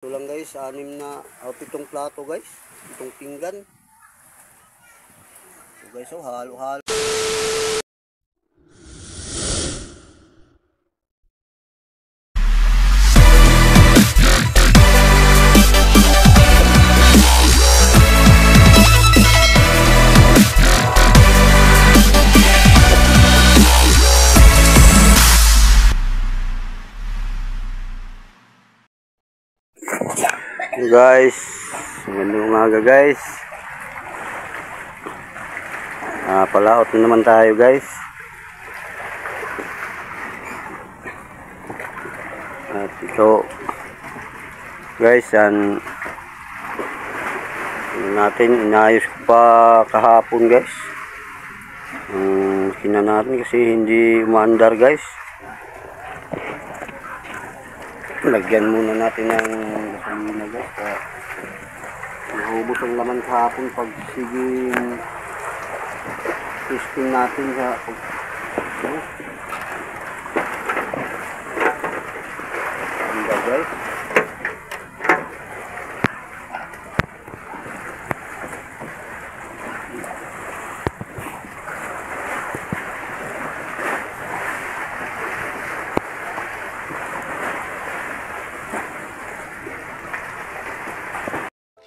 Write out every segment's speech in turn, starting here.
Ito lang guys, 7 plato guys. 7 pinggan. So guys, oh, halo-halo. Guys, magandang umaga guys. Palaot na naman tayo guys. At ito guys, natin inayos ko pa kahapon guys. Kina natin kasi hindi umaandar guys. Lagyan muna natin ng gasolina guys. Naubos ang laman kahapon pag siging testing natin sa guys.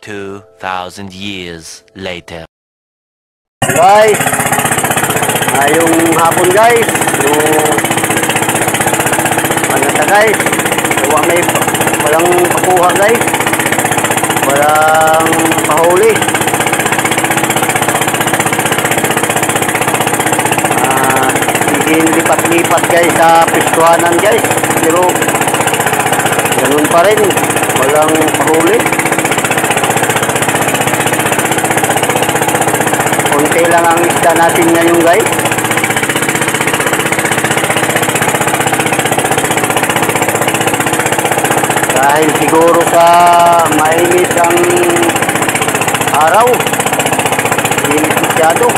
2,000 years later. Guys, yung hapon guys, maganda guys. Walang pakuha guys, walang pahuli. Sige lipat-lipat guys sa pistuhanan guys, pero ganun pa rin, walang pahuli. Konti lang ang isda natin ngayon guys. Dahil siguro sa mainit ang araw, init masyado.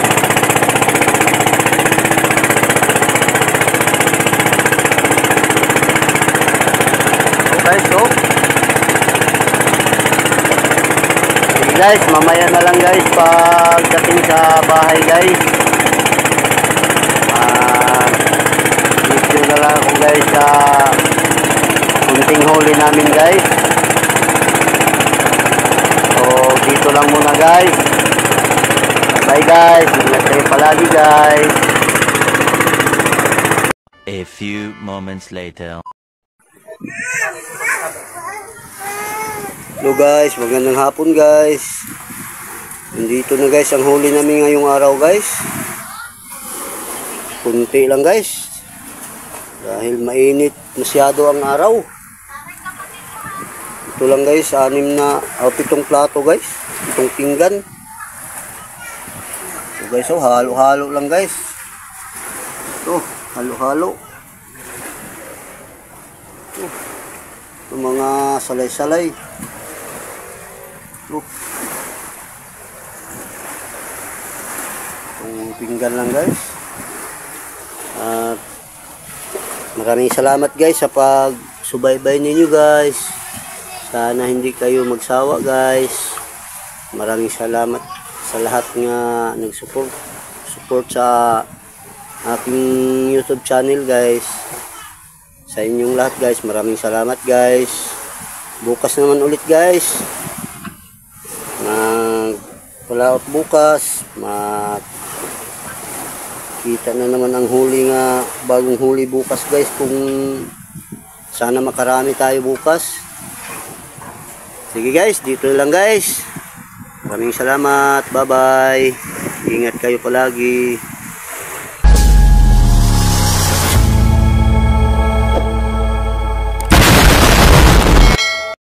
Okay, so guys, mamaya na lang guys pagdating sa bahay guys. Video na lang ako guys sa kunting huli namin guys. So dito lang muna guys. Bye guys, ingat kayo palagi guys. A few moments later. Hello guys, magandang hapon guys. Nandito na guys ang huli namin ngayong araw guys. Kunti lang guys, dahil mainit masyado ang araw. Ito lang guys, 7 plato guys. 7 pinggan. So guys, oh, halo-halo lang guys. Ito, halo-halo. Ito mga salay-salay. Itong pinggan lang guys. At maraming salamat guys sa pagsubaybay ninyo guys. Sana hindi kayo magsawa guys. Maraming salamat sa lahat nga nag-support sa aking YouTube channel guys. Sa inyong lahat guys, maraming salamat guys. Bukas naman ulit guys. Palaot bukas, kita na naman ang huli nga, bagong huli bukas guys, kung sana makarami tayo bukas. Sige guys, dito lang guys. Maraming salamat, bye bye, ingat kayo palagi.